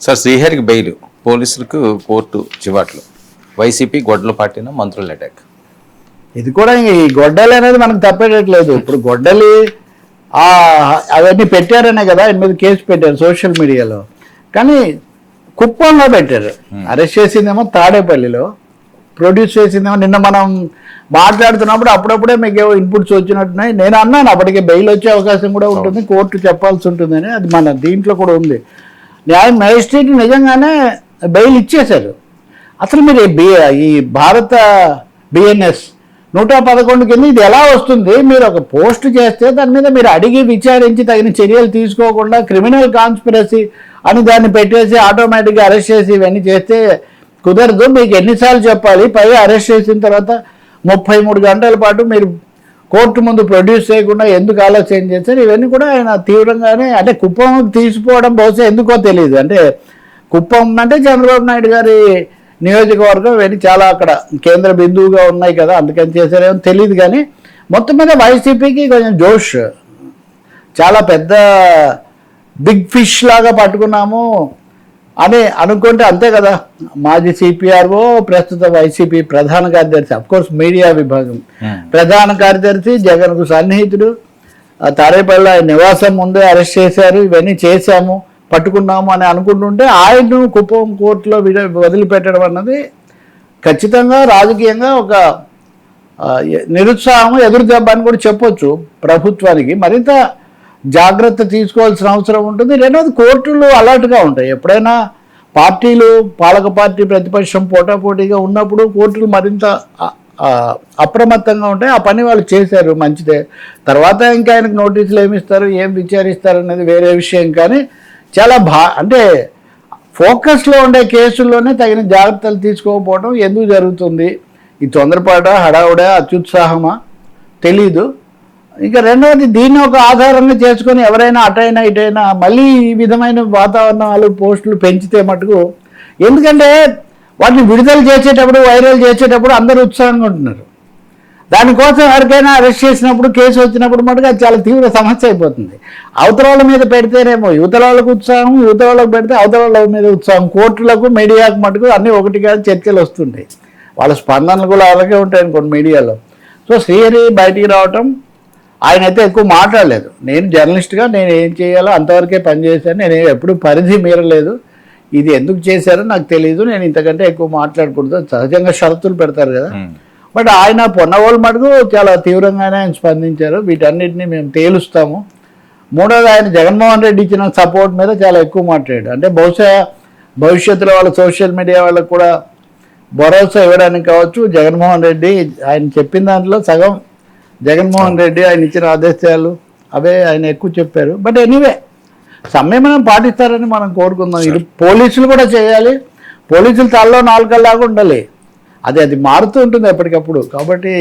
Sir శ్రీహరికి bail, పోలీసులకు court చివాట్లు, వైసీపీ గొడ్డలు పార్టీన మంత్రుల అటాక్. ఇది కూడా ఈ గొడ్డలి అనేది మనకు తప్పేటట్లేదు. ఇప్పుడు గొడ్డలి అవన్నీ పెట్టారనే కదా ఆయన మీద కేసు పెట్టారు సోషల్ మీడియాలో. కానీ కుప్పంలో పెట్టారు. అరెస్ట్ చేసిందేమో తాడేపల్లిలో, ప్రొడ్యూస్ చేసిందేమో నిన్న మనం మాట్లాడుతున్నప్పుడు అప్పుడప్పుడే మీకు ఏవో ఇన్పుట్స్ వచ్చినట్టున్నాయి. నేను అన్నాను అప్పటికే బెయిల్ వచ్చే అవకాశం కూడా ఉంటుంది, కోర్టు చెప్పాల్సి ఉంటుందని. అది మన దీంట్లో కూడా ఉంది. మ్యాజిస్ట్రేట్ నిజంగానే బెయిల్ ఇచ్చేశారు. అసలు మీరు ఈ భారత బిఎన్ఎస్ 111 కింద ఇది ఎలా వస్తుంది? మీరు ఒక పోస్ట్ చేస్తే దాని మీద మీరు అడిగి విచారించి తగిన చర్యలు తీసుకోకుండా క్రిమినల్ కాన్స్పిరసీ అని దాన్ని పెట్టేసి ఆటోమేటిక్గా అరెస్ట్ చేసి ఇవన్నీ చేస్తే కుదరదు. మీకు ఎన్నిసార్లు చెప్పాలి? పైగా అరెస్ట్ చేసిన తర్వాత 33 గంటల పాటు మీరు కోర్టు ముందు ప్రొడ్యూస్ చేయకుండా ఎందుకు ఆలోచన చేశారు? ఇవన్నీ కూడా ఆయన తీవ్రంగానే, అంటే కుప్పం తీసిపోవడం బహుశా ఎందుకో తెలియదు. అంటే కుప్పం అంటే చంద్రబాబు నాయుడు గారి నియోజకవర్గం, ఇవన్నీ చాలా అక్కడ కేంద్ర బిందువుగా ఉన్నాయి కదా, అందుకని చేశారేమో తెలియదు. కానీ మొత్తం మీద వైసీపీకి కొంచెం జోష్, చాలా పెద్ద బిగ్ ఫిష్ లాగా పట్టుకున్నాము అని అనుకుంటే అంతే కదా. మాజీ సిపిఆర్ఓ, ప్రస్తుత వైసీపీ ప్రధాన కార్యదర్శి, అఫ్కోర్స్ మీడియా విభాగం ప్రధాన కార్యదర్శి, జగన్కు సన్నిహితుడు, తాడేపల్లి ఆయన నివాసం ముందే అరెస్ట్ చేశారు. ఇవన్నీ చేశాము, పట్టుకున్నాము అని అనుకుంటుంటే ఆయన్ను కుప్పం కోర్టులో వదిలిపెట్టడం అన్నది ఖచ్చితంగా రాజకీయంగా ఒక నిరుత్సాహం, ఎదురు దెబ్బ అని కూడా చెప్పొచ్చు. ప్రభుత్వానికి మరింత జాగ్రత్త తీసుకోవాల్సిన అవసరం ఉంటుంది. రెండవది కోర్టులు అలర్ట్గా ఉంటాయి. ఎప్పుడైనా పార్టీలు, పాలక పార్టీ ప్రతిపక్షం పోటాపోటీగా ఉన్నప్పుడు కోర్టులు మరింత అప్రమత్తంగా ఉంటాయి. ఆ పని వాళ్ళు చేశారు, మంచిదే. తర్వాత ఇంకా ఆయనకు నోటీసులు ఏమిస్తారు, ఏం విచారిస్తారు అనేది వేరే విషయం. కానీ చాలా అంటే ఫోకస్లో ఉండే కేసుల్లోనే తగిన జాగ్రత్తలు తీసుకోకపోవడం ఎందుకు జరుగుతుంది? ఈ తొందరపాట, హడావుడా, అత్యుత్సాహమా తెలీదు. ఇంకా రెండవది దీన్ని ఒక ఆధారంగా చేసుకొని ఎవరైనా అటైనా ఇటైనా మళ్ళీ ఈ విధమైన వాతావరణాలు పోస్టులు పెంచితే మటుకు, ఎందుకంటే వాటిని విడుదల చేసేటప్పుడు, వైరల్ చేసేటప్పుడు అందరూ ఉత్సాహంగా ఉంటున్నారు. దానికోసం ఎవరికైనా అరెస్ట్ చేసినప్పుడు, కేసు వచ్చినప్పుడు మటుకు అది చాలా తీవ్ర సమస్య అయిపోతుంది. అవతల వాళ్ళ మీద పెడితేనేమో యువతల వాళ్ళకు ఉత్సాహం, యువతల వాళ్ళకు పెడితే అవతల వాళ్ళ మీద ఉత్సాహం. కోర్టులకు, మీడియాకు మటుకు అన్నీ ఒకటిగా చర్చలు వస్తుంటాయి. వాళ్ళ స్పందనలు కూడా అలాగే ఉంటాయి అనుకోండి మీడియాలో. సో శ్రీహరి బయటికి రావటం, ఆయన అయితే ఎక్కువ మాట్లాడలేదు. నేను జర్నలిస్ట్గా నేను ఏం చేయాలో అంతవరకే పనిచేశాను, నేను ఎప్పుడు పరిధి మీరలేదు. ఇది ఎందుకు చేశారో నాకు తెలియదు, నేను ఇంతకంటే ఎక్కువ మాట్లాడకూడదు. సహజంగా షరతులు పెడతారు కదా. బట్ ఆయన పొన్నవాళ్ళు మటుకు చాలా తీవ్రంగానే ఆయన స్పందించారు. వీటన్నిటిని మేము తేలుస్తాము. మూడోది, ఆయన జగన్మోహన్ రెడ్డి ఇచ్చిన సపోర్ట్ మీద చాలా ఎక్కువ మాట్లాడాడు. అంటే బహుశా భవిష్యత్తులో వాళ్ళ సోషల్ మీడియా వాళ్ళకు కూడా భరోసా ఇవ్వడానికి కావచ్చు. జగన్మోహన్ రెడ్డి ఆయన చెప్పిన దాంట్లో సగం జగన్మోహన్ రెడ్డి ఆయన ఇచ్చిన ఆదేశాలు అవే ఆయన ఎక్కువ చెప్పారు. బట్ ఎనీవే సంయమనం పాటిస్తారని మనం కోరుకుందాం. ఇది పోలీసులు కూడా చేయాలి. పోలీసులు తలలో నాలుకల్లాగా ఉండాలి. అది మారుతూ ఉంటుంది ఎప్పటికప్పుడు. కాబట్టి